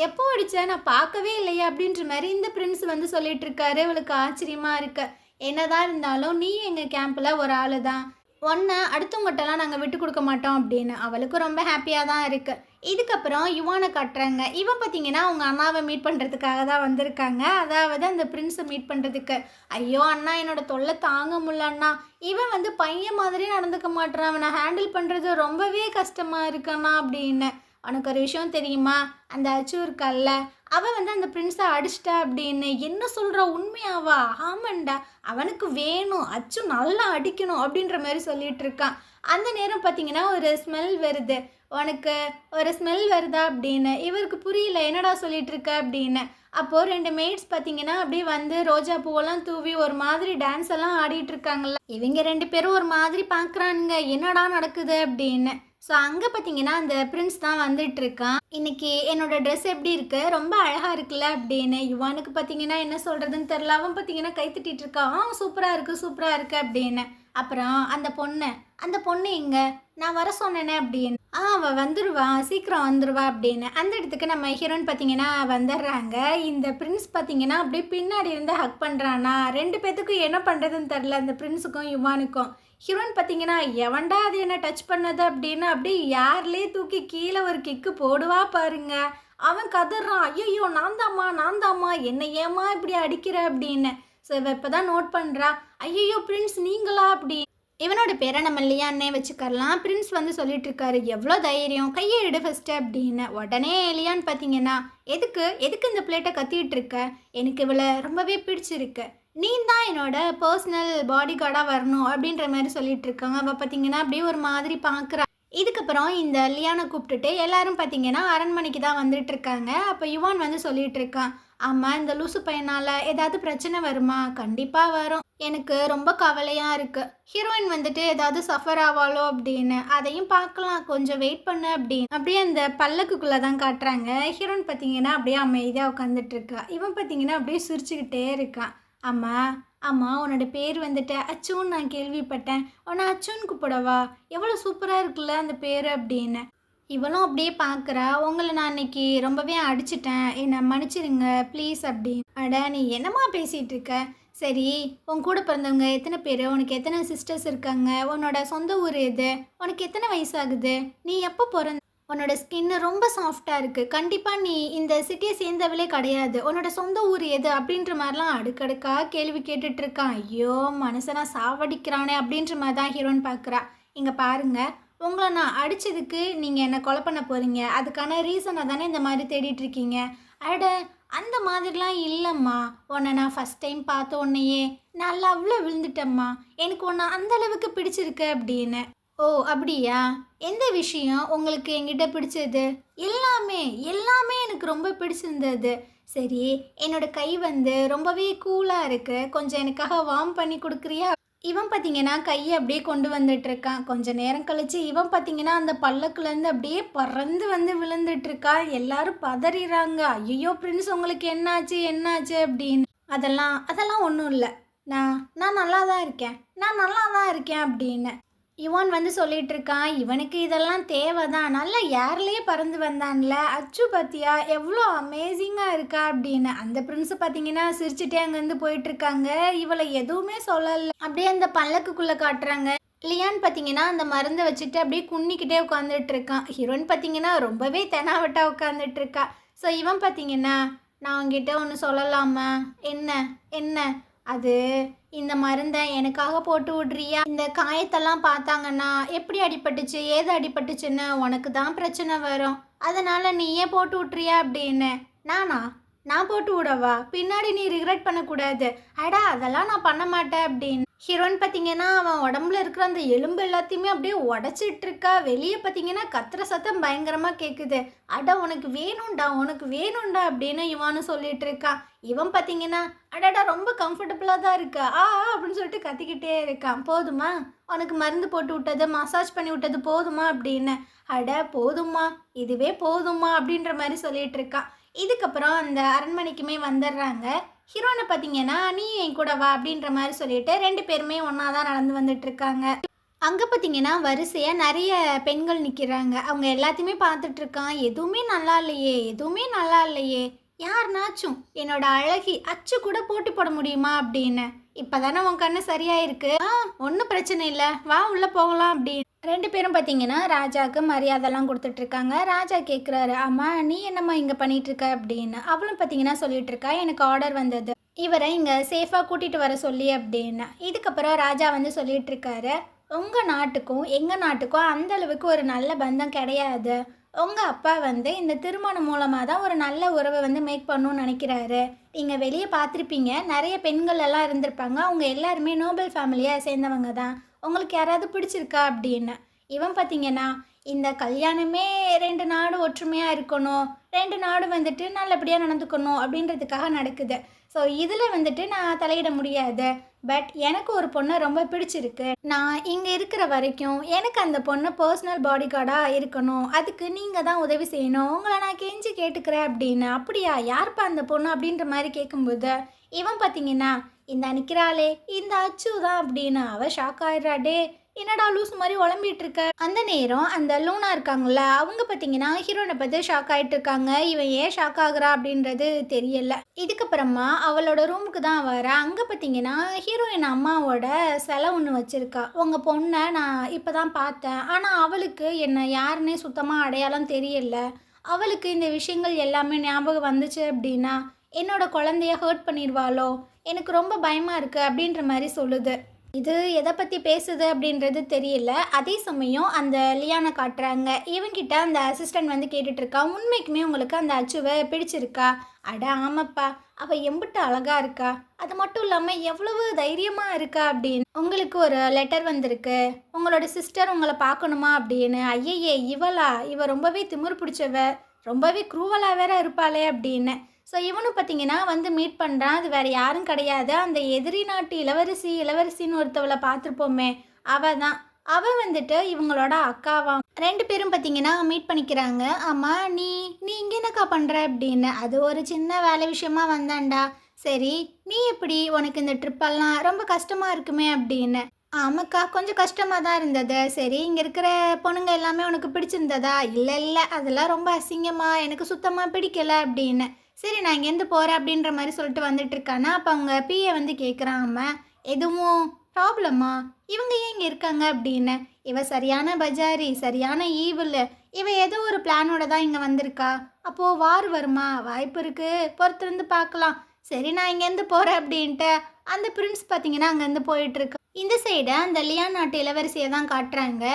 எப்போ அடித்த, நான் பார்க்கவே இல்லையா அப்படின்ற மாதிரி இந்த பிரின்ஸ் வந்து சொல்லிட்டு இருக்காரு. இவளுக்கு ஆச்சரியமாக இருக்கு. என்னதான் இருந்தாலும் நீ எங்கள் கேம்பில் ஒரு ஆள் தான், ஒன்று அடுத்தவங்ககிட்டலாம் நாங்கள் விட்டு கொடுக்க மாட்டோம் அப்படின்னு. அவளுக்கும் ரொம்ப ஹாப்பியாக தான் இருக்குது. இதுக்கப்புறம் யுவானை காட்டுறாங்க. இவன் பார்த்தீங்கன்னா அவங்க அண்ணாவை மீட் பண்ணுறதுக்காக தான் வந்திருக்காங்க. அதாவது அந்த பிரின்ஸை மீட் பண்ணுறதுக்கு. ஐயோ அண்ணா என்னோட தொல்லை தாங்க முடியல அண்ணா, இவன் வந்து பையன் மாதிரி நடந்துக்க மாட்டேறான், அவனை ஹேண்டில் பண்ணுறது ரொம்பவே கஷ்டமாக இருக்கண்ணா அப்படின்னு. உனக்கு ஒரு விஷயம் தெரியுமா, அந்த அச்சு இருக்கால்ல, அவன் வந்து அந்த பிரின்ஸை அடிச்சிட்டா அப்படின்னு. என்ன சொல்கிற, உண்மையாவா? ஆமாண்டா, அவனுக்கு வேணும், அச்சு நல்லா அடிக்கணும் அப்படின்ற மாதிரி சொல்லிட்டு இருக்கான். அந்த நேரம் பார்த்தீங்கன்னா ஒரு ஸ்மெல் வருது. உனக்கு ஒரு ஸ்மெல் வருதா அப்படின்னு. இவருக்கு புரியல, என்னடா சொல்லிட்டு இருக்க அப்படின்னு. அப்போது 2 மெய்ட்ஸ் பார்த்தீங்கன்னா அப்படியே வந்து ரோஜா பூவெல்லாம் தூவி ஒரு மாதிரி டான்ஸ் எல்லாம் ஆடிட்டு இருக்காங்கல்ல. இவங்க 2 பேரும் ஒரு மாதிரி பார்க்குறானுங்க, என்னடா நடக்குது அப்படின்னு. ஸோ அங்கே பார்த்தீங்கன்னா அந்த பிரின்ஸ் தான் வந்துட்டு இருக்கான். இன்னைக்கு என்னோட ட்ரெஸ் எப்படி இருக்கு, ரொம்ப அழகாக இருக்குல்ல அப்படின்னு. யுவானுக்கு பார்த்தீங்கன்னா என்ன சொல்கிறதுன்னு தெரில. அவன் பார்த்தீங்கன்னா கை தட்டிட்டு இருக்கான், சூப்பராக இருக்கு அப்படின்னு. அப்புறம் அந்த பொண்ணு இங்கே நான் வர சொன்னேனே அப்படின்னு. அவள் வந்துடுவா, சீக்கிரம் வந்துடுவா அப்படின்னு. அந்த இடத்துக்கு நம்ம ஹீரோயின் பார்த்தீங்கன்னா வந்துடுறாங்க. இந்த பிரின்ஸ் பார்த்தீங்கன்னா அப்படியே பின்னாடி இருந்து ஹக் பண்ணுறானா. 2 பேத்துக்கும் என்ன பண்ணுறதுன்னு தெரில, அந்த பிரின்ஸுக்கும் யுவானுக்கும். ஹீரோயின் பார்த்தீங்கன்னா எவன்டா அது என்ன டச் பண்ணது அப்படின்னு அப்படியே யார்லேயே தூக்கி கீழே ஒரு கிக்கு போடுவா பாருங்க. அவன் கதறான், ஐயோ நான் தாம்மா என்னை ஏமா இப்படி அடிக்கிற அப்படின்னு. ஸோ இவ இப்போ தான் நோட் பண்ணுறா, ஐயோ பிரின்ஸ் நீங்களா அப்படி. இவனோட பேரை நம்ம லியான்னே வச்சுக்கலாம். பிரின்ஸ் வந்து சொல்லிட்டு இருக்காரு, எவ்வளோ தைரியம், கையை எடு ஃபஸ்ட்டு அப்படின்னு. உடனே லியான் பார்த்தீங்கன்னா எதுக்கு இந்த பிளேட்டை கத்திட்டு இருக்க, எனக்கு இவளை ரொம்பவே பிடிச்சிருக்கு, நீ தான் என்னோட பர்சனல் பாடி கார்டாக வரணும் அப்படின்ற மாதிரி சொல்லிட்டு இருக்காங்க. அவள் பார்த்தீங்கன்னா அப்படியே ஒரு மாதிரி பார்க்குறா. இதுக்கப்புறம் இந்த லியானை கூப்பிட்டுட்டு எல்லாரும் பார்த்தீங்கன்னா அரண்மனைக்கு தான் வந்துட்டு இருக்காங்க. அப்போ யுவான் வந்து சொல்லிட்டு இருக்கான், ஆமாம் இந்த லூசு பையனால் ஏதாவது பிரச்சனை வருமா? கண்டிப்பாக வரும், எனக்கு ரொம்ப கவலையாக இருக்குது. ஹீரோயின் வந்துட்டு ஏதாவது சஃபர் ஆவாளோ அப்படின்னு. அதையும் பார்க்கலாம், கொஞ்சம் வெயிட் பண்ணு அப்படின்னு. அப்படியே அந்த பல்லக்குள்ளே தான் காட்டுறாங்க. ஹீரோயின் பார்த்தீங்கன்னா அப்படியே அமைதியாக உட்காந்துட்டு இருக்கா. இவன் பார்த்தீங்கன்னா அப்படியே சிரிச்சுக்கிட்டே இருக்கான். அம்மா உன்னோட பேர் வந்துட்டு அச்சுன்னு நான் கேள்விப்பட்டேன், உன்னை அச்சுன்னு கூப்பிடவா, எவ்வளோ சூப்பராக இருக்குல்ல அந்த பேர் அப்படின்னு. இவளும் அப்படியே பார்க்குறா, உங்களை நான் இன்னைக்கு ரொம்பவே அடிச்சிட்டேன், என்னை மன்னிச்சிருங்க ப்ளீஸ் அப்படின்னு. அட நீ என்னம்மா பேசிகிட்டு இருக்க, சரி உன் கூட பிறந்தவங்க எத்தனை பேர், உனக்கு எத்தனை சிஸ்டர்ஸ் இருக்காங்க, உன்னோட சொந்த ஊர் எது, உனக்கு எத்தனை வயசாகுது, நீ எப்போ பிறந்த, உன்னோட ஸ்கின்னு ரொம்ப சாஃப்டாக இருக்குது, கண்டிப்பாக நீ இந்த சிட்டியை சேர்ந்தவளே கிடையாது, உன்னோட சொந்த ஊர் எது அப்படின்ற மாதிரிலாம் அடுக்கடுக்காக கேள்வி கேட்டுட்ருக்கான். ஐயோ மனுஷனா சாவடிக்கிறானே அப்படின்ற மாதிரி தான் ஹீரோன்னு பார்க்குறா. இங்கே பாருங்கள், உங்களை நான் அடித்ததுக்கு நீங்கள் என்னை கொலை பண்ண போகிறீங்க, அதுக்கான ரீசனை தானே இந்த மாதிரி தேடிட்டுருக்கீங்க. அட அந்த மாதிரிலாம் இல்லைம்மா. உன்னை நான் ஃபஸ்ட் டைம் பார்த்த உடனேயே நான் லவ்ல விழுந்துட்டேம்மா. எனக்கு உன்னை அந்த அளவுக்கு பிடிச்சிருக்கு அப்படின்னு. ஓ! அப்படியா? எந்த விஷயம் உங்களுக்கு என்கிட்ட பிடிச்சது? எல்லாமே, எல்லாமே எனக்கு ரொம்ப பிடிச்சிருந்தது. சரி, என்னோட கை வந்து ரொம்பவே கூலா இருக்கு. கொஞ்சம் எனக்காக வார்ம் பண்ணி குடுக்குறியா? இவன் பார்த்தீங்கன்னா, கைய அப்படியே கொண்டு வந்துட்டுருக்கான். கொஞ்ச நேரம் கழிச்சு இவன் பார்த்தீங்கன்னா, அந்த பல்லக்குலேருந்து அப்படியே பறந்து வந்து விழுந்துட்டுருக்கான். எல்லாரும் பதறிறாங்க. "ஐயய்யோ! பிரின்ஸ் உங்களுக்கு என்னாச்சு? என்னாச்சு?" அப்படின்னு. அதெல்லாம் அதெல்லாம் ஒண்ணும் இல்ல. நான் நல்லா தான் இருக்கேன். நான் நல்லா தான் இருக்கேன் அப்படின்னு. இவான் வந்து சொல்லிட்டு இருக்கான், இவனுக்கு இதெல்லாம் தேவைதான். நல்லா ஏர்லயே பறந்து வந்தான்ல. அச்சு பாத்தியா எவ்வளோ அமேசிங்காக இருக்கா அப்படின்னு. அந்த பிரின்ஸ் பார்த்தீங்கன்னா சிரிச்சுட்டே அங்கேருந்து போயிட்டு இருக்காங்க. இவளை எதுவுமே சொல்லலை. அப்படியே அந்த பல்லக்குக்குள்ளே காட்டுறாங்க. லியான் பார்த்தீங்கன்னா அந்த மருந்தை வச்சுட்டு அப்படியே குன்னிக்கிட்டே உட்காந்துட்டு இருக்கான். ஹீரோயின் பார்த்தீங்கன்னா ரொம்பவே தெனாவட்டா உட்காந்துட்டு இருக்கா. ஸோ இவன் பார்த்தீங்கன்னா, நான் உங்ககிட்ட ஒன்று சொல்லலாமா? என்ன என்ன அது, இந்த மருந்தை எனக்காக போட்டு விட்றியா? இந்த காயத்தெல்லாம் பார்த்தாங்கன்னா எப்படி அடிபட்டுச்சு ஏது அடிபட்டுச்சுன்னு உனக்கு தான் பிரச்சனை வரும். அதனால நீயே போட்டு விட்றியா அப்படின்னு. நானா? நான் போட்டு விடவா? பின்னாடி நீ ரிக்ரெட் பண்ணக்கூடாது. அடா அதெல்லாம் நான் பண்ண மாட்டேன் அப்படின்னு. ஹீரோயின் பார்த்தீங்கன்னா அவன் உடம்புல இருக்கிற அந்த எலும்பு எல்லாத்தையுமே அப்படியே உடச்சிட்டு இருக்கா. வெளியே பார்த்தீங்கன்னா கத்துற சத்தம் பயங்கரமாக கேட்குது. அட உனக்கு வேணும்டா உனக்கு வேணும்டா அப்படின்னு இவனு சொல்லிட்டு இருக்கான். இவன் பார்த்தீங்கன்னா அடடா ரொம்ப கம்ஃபர்டபுளாக தான் இருக்கா அப்படின்னு சொல்லிட்டு கத்திக்கிட்டே இருக்கான். போதுமா உனக்கு மருந்து போட்டு விட்டது மசாஜ் பண்ணி விட்டது போதுமா அப்படின்னு. அட போதுமா இதுவே போதுமா அப்படின்ற மாதிரி சொல்லிட்டு இருக்கான். இதுக்கப்புறம் அந்த அரண்மனைக்குமே வந்துடுறாங்க. ஹீரோனை பார்த்தீங்கன்னா நீ என் கூட வா அப்படின்ற மாதிரி சொல்லிட்டு 2 பேருமே ஒன்றா தான் நடந்து வந்துட்டு இருக்காங்க. அங்கே பார்த்தீங்கன்னா வரிசையாக நிறைய பெண்கள் நிற்கிறாங்க. அவங்க எல்லாத்தையுமே பார்த்துட்டு இருக்கான். எதுவுமே நல்லா இல்லையே எதுவுமே நல்லா இல்லையே, யாருனாச்சும் என்னோட அழகி அச்சு கூட போட்டி போட முடியுமா அப்படின்னு. இப்போ தானே உன் கண்ணு சரியாயிருக்கு. ஒன்றும் பிரச்சனை இல்லை வா உள்ளே போகலாம் அப்படின்னு. 2 பேரும் பார்த்தீங்கன்னா ராஜாவுக்கு மரியாதைலாம் கொடுத்துட்டு இருக்காங்க. ராஜா கேட்குறாரு, அம்மா நீ என்னம்மா இங்கே பண்ணிட்டு இருக்க அப்படின்னு. அவளும் பார்த்தீங்கன்னா சொல்லிட்டு இருக்கா, எனக்கு ஆர்டர் வந்தது இவரை இங்கே சேஃபாக கூட்டிகிட்டு வர சொல்லி அப்படின்னு. இதுக்கப்புறம் ராஜா வந்து சொல்லிட்டு இருக்காரு, உங்கள் நாட்டுக்கும் எங்கள் நாட்டுக்கும் அந்த அளவுக்கு ஒரு நல்ல பந்தம் கிடையாது. உங்கள் அப்பா வந்து இந்த திருமணம் மூலமாக தான் ஒரு நல்ல உறவை வந்து மேக் பண்ணணும்னு நினைக்கிறாரு. நீங்கள் வெளியே பார்த்துருப்பீங்க, நிறைய பெண்கள் எல்லாம் இருந்திருப்பாங்க. அவங்க எல்லாருமே நோபல் ஃபேமிலியை சேர்ந்தவங்க தான். உங்களுக்கு யாராவது பிடிச்சிருக்கா அப்படின்னு. இவன் பார்த்தீங்கன்னா இந்த கல்யாணமே 2 நாடு ஒற்றுமையாக இருக்கணும், 2 நாடு வந்துட்டு நல்லபடியாக நடந்துக்கணும் அப்படின்றதுக்காக நடக்குது. ஸோ இதில் வந்துட்டு நான் தலையிட முடியாது. பட் எனக்கு ஒரு பொண்ணை ரொம்ப பிடிச்சிருக்கு. நான் இங்கே இருக்கிற வரைக்கும் எனக்கு அந்த பொண்ணு பர்சனல் பாடி கார்டாக இருக்கணும். அதுக்கு நீங்கள் தான் உதவி செய்யணும். உங்களை நான் கெஞ்சி கேட்டுக்கிறேன் அப்படின்னு. அப்படியா யாருப்பா அந்த பொண்ணு அப்படின்ற மாதிரி கேட்கும்போது இவன் பார்த்தீங்கன்னா இந்த நிற்கிறாளே இந்த அச்சு தான் அப்படின்னு அவள் ஷாக் ஆயிடுறாடே. என்னடா லூஸ் மாதிரி உளம்பிட்டு இருக்க. அந்த நேரம் அந்த லூனா இருக்காங்கல்ல அவங்க பார்த்தீங்கன்னா ஹீரோனை பார்த்து ஷாக் ஆகிட்டு இருக்காங்க. இவன் ஏன் ஷாக் ஆகுறா அப்படின்றது தெரியல. இதுக்கப்புறமா அவளோட ரூமுக்கு தான் வர. அங்கே பார்த்தீங்கன்னா ஹீரோயின் அம்மாவோட சிலை ஒன்று வச்சுருக்கா. உங்கள் பொண்ணை நான் இப்போ தான் பார்த்தேன், ஆனால் அவளுக்கு என்ன யாருன்னே சுத்தமாக அடையாளம் தெரியல. அவளுக்கு இந்த விஷயங்கள் எல்லாமே ஞாபகம் வந்துச்சு அப்படின்னா என்னோட குழந்தைய ஹர்ட் பண்ணிடுவாளோ, எனக்கு ரொம்ப பயமாக இருக்குது அப்படின்ற மாதிரி சொல்லுது. இது எதை பற்றி பேசுது அப்படின்றது தெரியல. அதே சமயம் அந்த லியானை காட்டுறாங்க. இவங்கிட்ட அந்த அசிஸ்டன்ட் வந்து கேட்டுட்ருக்கா, உண்மைக்குமே உங்களுக்கு அந்த அச்சுவை பிடிச்சிருக்கா? அட ஆமாப்பா, அவள் எம்பிட்டு அழகாக இருக்கா, அது மட்டும் இல்லாமல் எவ்வளவு தைரியமாக இருக்கா அப்படின்னு. உங்களுக்கு ஒரு லெட்டர் வந்திருக்கு, உங்களோட சிஸ்டர் உங்களை பார்க்கணுமா அப்படின்னு. ஐயையே இவளா, இவ ரொம்பவே திமிர் பிடிச்சவ, ரொம்பவே க்ரூவலாக வேற இருப்பாளே அப்படின்னு. ஸோ இவனும் பார்த்தீங்கன்னா வந்து மீட் பண்ணுறான். அது வேறு யாரும் கிடையாது, அந்த எதிரி நாட்டு இளவரசின்னு ஒருத்தவளை பார்த்துருப்போமே அவள் தான். அவள் வந்துட்டு இவங்களோட அக்காவாம். 2 பேரும் பார்த்தீங்கன்னா மீட் பண்ணிக்கிறாங்க. ஆமாம் நீ இங்கே என்னக்கா பண்ணுற அப்படின்னு. அது ஒரு சின்ன வேலை விஷயமா வந்தான்டா. சரி நீ எப்படி, உனக்கு இந்த ட்ரிப்பெல்லாம் ரொம்ப கஷ்டமாக இருக்குமே அப்படின்னு. ஆமாக்கா கொஞ்சம் கஷ்டமாக தான் இருந்தது. சரி இங்கே இருக்கிற பொண்ணுங்க எல்லாமே உனக்கு பிடிச்சிருந்ததா? இல்லை அதெல்லாம் ரொம்ப அசிங்கமா, எனக்கு சுத்தமாக பிடிக்கலை அப்படின்னு. சரி நான் இங்கேருந்து போகிறேன் அப்படின்ற மாதிரி சொல்லிட்டு வந்துட்டு இருக்கானா. அப்போ அவங்க பிஏ வந்து கேட்குறான், அம்மா எதுவும் ப்ராப்ளமா, இவங்க ஏன் இங்கே இருக்காங்க அப்படின்னு. இவ சரியான பஜாரி, சரியான ஈவில், இவ ஏதோ ஒரு பிளானோட தான் இங்கே வந்திருக்கா. அப்போது வார் வருமா, வாய்ப்பு இருக்குது, பொறுத்திருந்து பார்க்கலாம். சரி நான் இங்கேருந்து போகிறேன் அப்படின்ட்டு அந்த பிரின்ஸ் பார்த்தீங்கன்னா அங்கேருந்து போயிட்டுருக்கு. இந்த சைடு அந்த லியான் நாட்டு இளவரசியை தான் காட்டுறாங்க.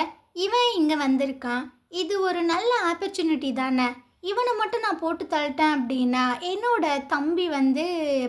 இவன் இங்கே வந்திருக்கான், இது ஒரு நல்ல ஆப்பர்ச்சுனிட்டி தானே. இவனை மட்டும் நான் போட்டு தள்ளிட்டேன் அப்படின்னா என்னோட தம்பி வந்து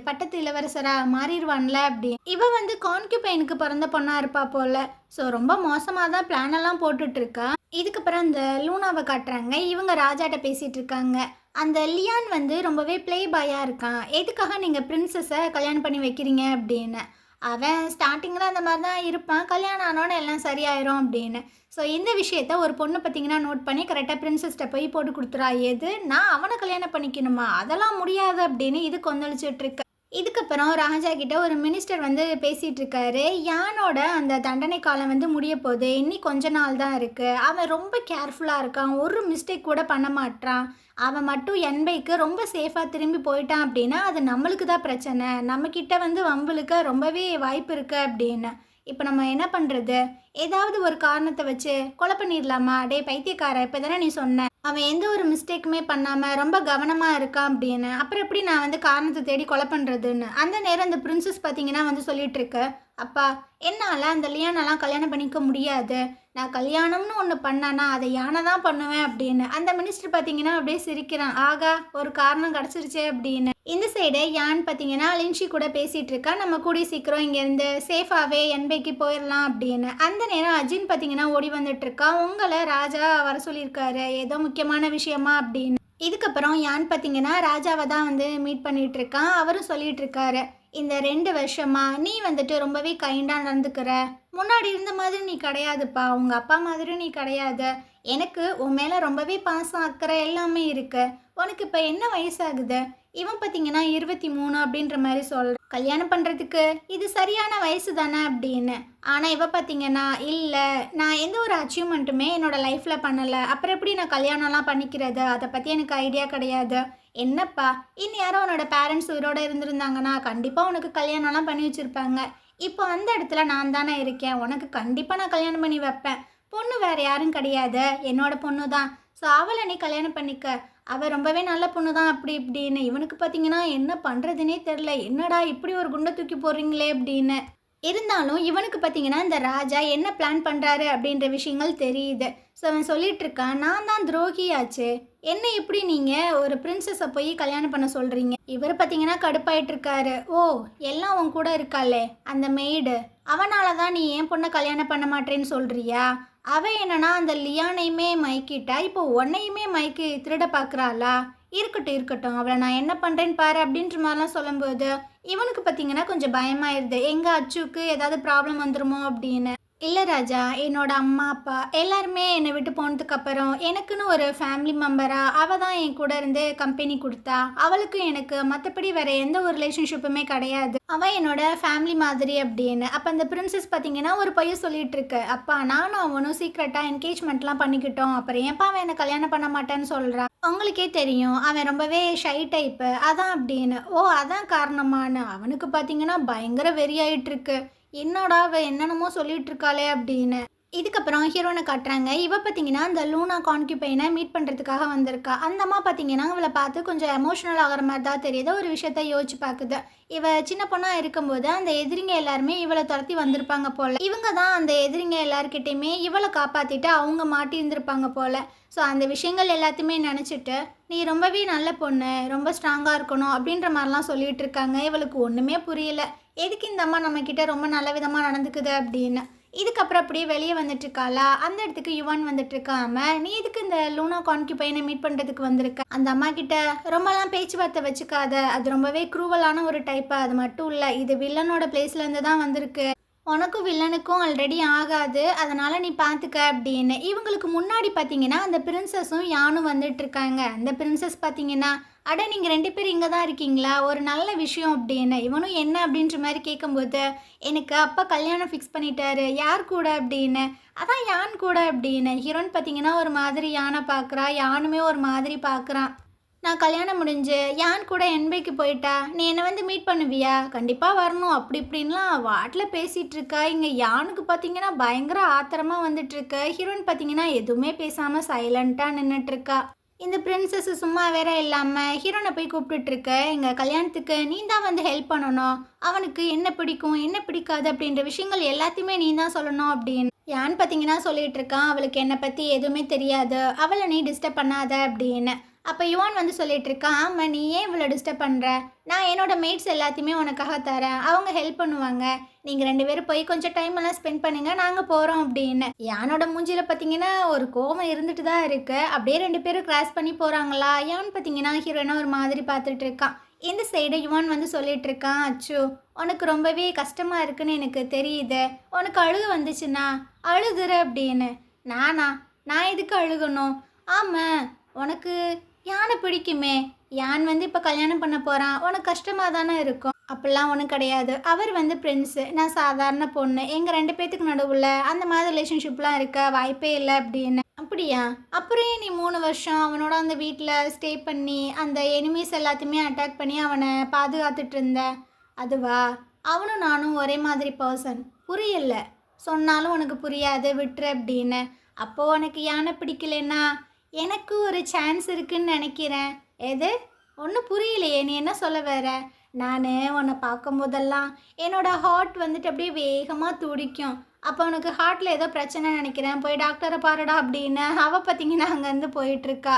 பட்டத்து இளவரசரா மாறிடுவான்ல அப்படி. இவ வந்து கான்கியூபைனுக்கு பிறந்த பொண்ணா இருப்பா போல. ஸோ ரொம்ப மோசமாக தான் பிளான் எல்லாம் போட்டுட்டு இருக்கா. இதுக்கப்புறம் அந்த லூனாவை காட்டுறாங்க. இவங்க ராஜாட்ட பேசிட்டு இருக்காங்க. அந்த லியான் வந்து ரொம்பவே ப்ளே பாயாக இருக்கான். எதுக்காக நீங்கள் பிரின்சஸை கல்யாணம் பண்ணி வைக்கிறீங்க அப்படின்னு. அவன் ஸ்டார்டிங்கில் அந்த மாதிரி தான் இருப்பான், கல்யாணம் ஆனோன்னு எல்லாம் சரியாயிரும் அப்படின்னு. ஸோ இந்த விஷயத்த ஒரு பொண்ணு பார்த்தீங்கன்னா நோட் பண்ணி கரெக்டாக பிரின்சஸ்கிட்ட போய் போட்டு கொடுத்துறா. எது, நான் அவனை கல்யாணம் பண்ணிக்கணுமா, அதெல்லாம் முடியாது அப்படின்னு இது கொந்தளிச்சுட்டு இருக்கு. இதுக்கப்புறம் ராஜா கிட்ட ஒரு மினிஸ்டர் வந்து பேசிகிட்டு இருக்காரு. யானோட அந்த தண்டனை காலம் வந்து முடிய போகுது, இன்னி கொஞ்ச நாள் தான் இருக்குது. அவன் ரொம்ப கேர்ஃபுல்லாக இருக்கான், ஒரு மிஸ்டேக் கூட பண்ண மாட்டான். அவன் மட்டும் என்பைக்கு ரொம்ப சேஃபாக திரும்பி போயிட்டான் அப்படின்னா அது நம்மளுக்கு தான் பிரச்சனை, நம்மக்கிட்ட வந்து வம்புலுக்க ரொம்பவே வாய்ப்பு இருக்குது அப்படின்னு. இப்போ நம்ம என்ன பண்ணுறது? ஏதாவது ஒரு காரணத்தை வச்சு கொலை பண்ணிடலாமா? டே பைத்தியக்கார, இப்போ தானே நீ சொன்ன அவன் எந்த ஒரு மிஸ்டேக்குமே பண்ணாமல் ரொம்ப கவனமாக இருக்கான் அப்படின்னு. அப்புறம் எப்படி நான் வந்து காரணத்தை தேடி கொலை பண்ணுறதுன்னு. அந்த நேரம் அந்த பிரின்சஸ் பார்த்தீங்கன்னா வந்து சொல்லிட்டு இருக்கு, அப்பா என்னால் அந்த லியானெல்லாம் கல்யாணம் பண்ணிக்க முடியாது, நான் கல்யாணம்னு ஒன்று பண்ணானா அதை யானை தான் பண்ணுவேன் அப்படின்னு. அந்த மினிஸ்டர் பார்த்தீங்கன்னா அப்படியே சிரிக்கிறான். ஆகா, ஒரு காரணம் கிடச்சிருச்சே அப்படின்னு. இந்த சைடு யான் பார்த்தீங்கன்னா லின்ஷி கூட பேசிகிட்டு இருக்கா. நம்ம கூடிய சீக்கிரம் இங்கேருந்து சேஃபாகவே என்பைக்கு போயிடலாம் அப்படின்னு. அந்த நேரம் அஜின் பார்த்தீங்கன்னா ஓடி வந்துட்டு இருக்கா. உங்களை ராஜா வர சொல்லியிருக்காரு, ஏதோ முக்கியமான விஷயமா அப்படின்னு. இதுக்கப்புறம் யான் பார்த்தீங்கன்னா ராஜாவை தான் வந்து மீட் பண்ணிட்டு இருக்கான். அவரும் சொல்லிட்டு இருக்காரு, இந்த 2 வருஷமா நீ வந்துட்டு ரொம்பவே கைண்டாக நடந்துக்கிற, முன்னாடி இருந்த மாதிரி நீ கிடையாதுப்பா, உங்கள் அப்பா மாதிரி நீ கிடையாது, எனக்கு உன் மேலே ரொம்பவே பாசம் அக்கறை எல்லாமே இருக்கு. உனக்கு இப்போ என்ன வயசாகுது? இவன் பார்த்தீங்கன்னா 23 அப்படின்ற மாதிரி சொல்கிறான். கல்யாணம் பண்ணுறதுக்கு இது சரியான வயசு தானே அப்படின்னு. ஆனால் இவ பார்த்தீங்கன்னா இல்லை, நான் எந்த ஒரு அச்சீவ்மெண்ட்டுமே என்னோடய லைஃப்பில் பண்ணலை, அப்புறம் எப்படி நான் கல்யாணம்லாம் பண்ணிக்கிறது, அதை பற்றி எனக்கு ஐடியா கிடையாது. என்னப்பா, இனி யாரும் உன்னோட பேரண்ட்ஸ் உயிரோடு இருந்திருந்தாங்கன்னா கண்டிப்பாக உனக்கு கல்யாணம்லாம் பண்ணி வச்சுருப்பாங்க. இப்போ அந்த இடத்துல நான் தானே இருக்கேன், உனக்கு கண்டிப்பாக நான் கல்யாணம் பண்ணி வைப்பேன். பொண்ணு வேறு யாரும் கிடையாது, என்னோட பொண்ணு தான். ஸோ அவளை நீ கல்யாணம் பண்ணிக்க, அவள் ரொம்பவே நல்ல பொண்ணு தான் அப்படி இப்படின்னு. இவனுக்கு பார்த்தீங்கன்னா என்ன பண்ணுறதுனே தெரில, என்னடா இப்படி ஒரு குண்டை தூக்கி போடுறீங்களே அப்படின்னு. இருந்தாலும் இவனுக்கு பார்த்தீங்கன்னா இந்த ராஜா என்ன பிளான் பண்ணுறாரு அப்படின்ற விஷயங்கள் தெரியுது. ஸோ அவன் சொல்லிட்டு இருக்கான், நான் தான் துரோகியாச்சு, என்ன எப்படி நீங்கள் ஒரு பிரின்சஸை போய் கல்யாணம் பண்ண சொல்கிறீங்க? இவர் பார்த்தீங்கன்னா கடுப்பாயிட்டு இருக்காரு. ஓ, எல்லாம் உன் கூட இருக்காளே அந்த மெய்டு, அவனால தான் நீ ஏன் பொண்ணை கல்யாணம் பண்ண மாட்டேன்னு சொல்கிறியா? அவன் என்னன்னா அந்த லியானையுமே மயக்கிட்டா, இப்போ உன்னையுமே மயக்கி திருட பார்க்குறாளா? இருக்கட்டும் இருக்கட்டும், அவளை நான் என்ன பண்ணுறேன்னு பாரு அப்படின்ற மாதிரிலாம் சொல்லும்போது இவனுக்கு பார்த்தீங்கன்னா கொஞ்சம் பயமாயிருது, எங்கள் அச்சுக்கு ஏதாவது ப்ராப்ளம் வந்துருமோ அப்படின்னு. இல்லை ராஜா, என்னோட அம்மா அப்பா எல்லாருமே என்னை விட்டு போனதுக்கப்புறம் எனக்குன்னு ஒரு ஃபேமிலி மெம்பராக அவள் தான் என் கூட இருந்து கம்பெனி கொடுத்தா. அவளுக்கு எனக்கு மற்றபடி வேறு எந்த ஒரு ரிலேஷன்ஷிப்புமே கிடையாது, அவள் என்னோட ஃபேமிலி மாதிரி அப்படின்னு. அப்போ அந்த பிரின்சஸ் பார்த்தீங்கன்னா ஒரு பையன் சொல்லிட்டு இருக்கு, அப்பா நானும் அவனும் சீக்ரெட்டாக என்கேஜ்மெண்ட்லாம் பண்ணிக்கிட்டோம், அப்புறம் ஏன்ப்பா அவன் என்னை கல்யாணம் பண்ண மாட்டேன்னு சொல்கிறான், உங்களுக்கே தெரியும் அவன் ரொம்பவே ஷை டைப்பு அதான் அப்படின்னு. ஓ, அதான் காரணமான. அவனுக்கு பார்த்தீங்கன்னா பயங்கர வெறியாயிட்டு இருக்கு, என்னடா அவ என்னென்னமோ சொல்லிட்டு இருக்காளே அப்படின்னு. இதுக்கப்புறம் ஹீரோனை காட்டுறாங்க. இவ பார்த்தீங்கன்னா அந்த லூனா கான்கியூபைனை மீட் பண்ணுறதுக்காக வந்திருக்கா. அந்த அம்மா பார்த்தீங்கன்னா அவளை பார்த்து கொஞ்சம் எமோஷனல் ஆகிற மாதிரி தான் தெரியுது. ஒரு விஷயத்த யோசிச்சு பார்க்குது. இவ சின்ன பொண்ணாக இருக்கும்போது அந்த எதிரிங்க எல்லாருமே இவளை துரத்தி வந்திருப்பாங்க போல். இவங்க தான் அந்த எதிரிங்க எல்லாருக்கிட்டையுமே இவளை காப்பாற்றிட்டு அவங்க மாட்டி இருந்திருப்பாங்க போல். ஸோ அந்த விஷயங்கள் எல்லாத்தையுமே நினச்சிட்டு நீ ரொம்பவே நல்ல பொண்ணு, ரொம்ப ஸ்ட்ராங்காக இருக்கணும் அப்படின்ற மாதிரிலாம் சொல்லிகிட்டு இருக்காங்க. இவளுக்கு ஒன்றுமே புரியல, எதுக்கு இந்த அம்மா நம்மக்கிட்ட ரொம்ப நல்ல விதமாக நடந்துக்குது அப்படின்னு. இதுக்கப்புறம் அப்படியே வெளியே வந்துட்டு இருக்காளா, அந்த இடத்துக்கு யுவான் வந்துட்டு இருக்காம, நீ இதுக்கு இந்த லூனா கான்கியூபைனை மீட் பண்ணுறதுக்கு வந்திருக்க, அந்த அம்மா கிட்ட ரொம்பலாம் பேச்சுவார்த்தை வச்சுக்காத, அது ரொம்பவே க்ரூவலான ஒரு டைப்பு, அது மட்டும் இல்லை இது வில்லனோட பிளேஸ்லேருந்து தான் வந்திருக்கு, உனக்கும் வில்லனுக்கும் ஆல்ரெடி ஆகாது, அதனால் நீ பார்த்துக்க அப்படின்னு. இவங்களுக்கு முன்னாடி பார்த்தீங்கன்னா அந்த பிரின்சஸும் யானும் வந்துட்டு இருக்காங்க. அந்த பிரின்சஸ் பார்த்தீங்கன்னா, அட நீங்கள் 2 பேர் இங்கே தான் இருக்கீங்களா, ஒரு நல்ல விஷயம் அப்படின்னு. இவனும் என்ன அப்படின்ற மாதிரி கேட்கும்போது, எனக்கு அப்பா கல்யாணம் ஃபிக்ஸ் பண்ணிட்டாரு, யார் கூட அப்படின்னு. அதான் யான் கூட அப்படின்னு. ஹீரோயின் பார்த்தீங்கன்னா ஒரு மாதிரி யானை பார்க்குறா, யானுமே ஒரு மாதிரி பார்க்குறான். நான் கல்யாணம் முடிஞ்சு யான் கூட என்பைக்கு போயிட்டா நீ என்னை வந்து மீட் பண்ணுவியா, கண்டிப்பாக வரணும் அப்படி இப்படின்லாம் வாட்டில் பேசிகிட்டு இருக்கா. இங்கே யானுக்கு பார்த்தீங்கன்னா பயங்கர ஆத்திரமாக வந்துட்டுருக்கு. ஹீரோயின் பார்த்தீங்கன்னா எதுவுமே பேசாமல் சைலண்ட்டாக நின்றுட்டுருக்கா. இந்த பிரின்சஸ் சும்மா வேற இல்லாமல் ஹீரோனை போய் கூப்பிட்டுட்ருக்க, எங்கள் கல்யாணத்துக்கு நீ தான் வந்து ஹெல்ப் பண்ணணும், அவனுக்கு என்ன பிடிக்கும் என்ன பிடிக்காது அப்படின்ற விஷயங்கள் எல்லாத்தையுமே நீ தான் சொல்லணும் அப்படின்னு. யான் பார்த்தீங்கன்னா சொல்லிட்டு இருக்கான், அவளுக்கு என்னை பற்றி எதுவுமே தெரியாது, அவளை நீ டிஸ்டர்ப் பண்ணாத அப்படின்னு. அப்போ யுவான் வந்து சொல்லிட்டு இருக்கான், ஆமாம் நீ ஏன் இவ்வளோ டிஸ்டர்ப் பண்ணுற, நான் என்னோட மேட்ஸ் எல்லாத்தையுமே உனக்காக தரேன், அவங்க ஹெல்ப் பண்ணுவாங்க, நீங்கள் 2 பேரும் போய் கொஞ்சம் டைம் எல்லாம் ஸ்பெண்ட் பண்ணுங்க, நாங்கள் போகிறோம் அப்படின்னு. யானோட மூஞ்சியில் பார்த்தீங்கன்னா ஒரு கோவம் இருந்துட்டு தான் இருக்கு. அப்படியே 2 பேரும் கிராஸ் பண்ணி போகிறாங்களா, யான் பார்த்தீங்கன்னா ஹீரோயினா ஒரு மாதிரி பார்த்துட்டு இருக்கான். இந்த சைடு யுவான் வந்து சொல்லிட்டு இருக்கான், அச்சு உனக்கு ரொம்பவே கஷ்டமாக இருக்குன்னு எனக்கு தெரியுது, உனக்கு அழுக வந்துச்சுன்னா அழுதுற அப்படின்னு. நான் எதுக்கு அழுகணும், ஆமாம் உனக்கு யானை பிடிக்குமே, யான் வந்து இப்போ கல்யாணம் பண்ண போகிறான், உனக்கு கஷ்டமாக தானே இருக்கும். அப்படிலாம் ஒன்றும் கிடையாது, அவர் வந்து ஃப்ரெண்ட்ஸு, நான் சாதாரண பொண்ணு, எங்கள் 2 பேத்துக்கு நடுவில் அந்த மாதிரி ரிலேஷன்ஷிப்லாம் இருக்க வாய்ப்பே இல்லை அப்படின்னு. அப்படியா, அப்புறம் நீ 3 வருஷம் அவனோட அந்த வீட்டில் ஸ்டே பண்ணி அந்த எனிமீஸ் எல்லாத்தையுமே அட்டாக் பண்ணி அவனை பாதுகாத்துட்டு இருந்த, அதுவா, அவனும் நானும் ஒரே மாதிரி பர்சன், புரியல, சொன்னாலும் உனக்கு புரியாது, விட்டுரு அப்படின்னு. அப்போது உனக்கு யானை பிடிக்கலன்னா எனக்கு ஒரு சான்ஸ் இருக்குன்னு நினைக்கிறேன். எது, ஒன்றும் புரியலையே, நீ என்ன சொல்ல வர? நான் உன்னை பார்க்கும்போதெல்லாம் என்னோடய ஹார்ட் வந்துட்டு அப்படியே வேகமாக துடிக்கும். அப்போ உனக்கு ஹார்ட்டில் ஏதோ பிரச்சனை நினைக்கிறேன், போய் டாக்டரை பாருடா அப்படின்னு. அவள் பார்த்தீங்கன்னா அங்கேருந்து போயிட்டுருக்கா.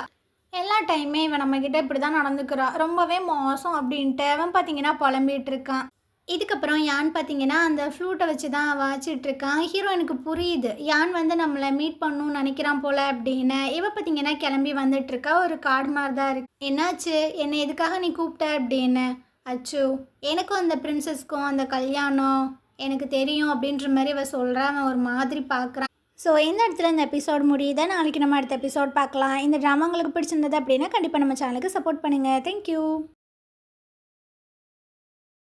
எல்லா டைமே இவன் நம்மக்கிட்ட இப்படி தான் நடந்துக்கிறா, ரொம்பவே மோசம் அப்படின்ட்டு அவன் பார்த்தீங்கன்னா புலம்பிகிட்டு இருக்கான். இதுக்கப்புறம் யான் பார்த்தீங்கன்னா அந்த ஃப்ளூட்டை வச்சு தான் வாச்சிட்ருக்கான். ஹீரோயினுக்கு புரியுது யான் வந்து நம்மளை மீட் பண்ணணும்னு நினைக்கிறான் போல் அப்படின்னு. இவ பார்த்தீங்கன்னா கிளம்பி வந்துட்டுருக்கா. ஒரு கார்டு மாதிரி தான் இருக்கு. என்னாச்சு, என்னை எதுக்காக நீ கூப்பிட்ட அப்படின்னு. அச்சு எனக்கும் அந்த பிரின்சஸ்க்கும் அந்த கல்யாணம் எனக்கு தெரியும் அப்படின்ற மாதிரி இவ சொல்கிறான். அவன் ஒரு மாதிரி பார்க்குறான். ஸோ இந்த இடத்துல இந்த எபிசோட் முடியுது. நாளைக்கு நம்ம அடுத்த எபிசோட் பார்க்கலாம். இந்த ட்ராமா உங்களுக்கு பிடிச்சிருந்தது அப்படின்னா கண்டிப்பாக நம்ம சேனலுக்கு சப்போர்ட் பண்ணுங்கள். தேங்க்யூ.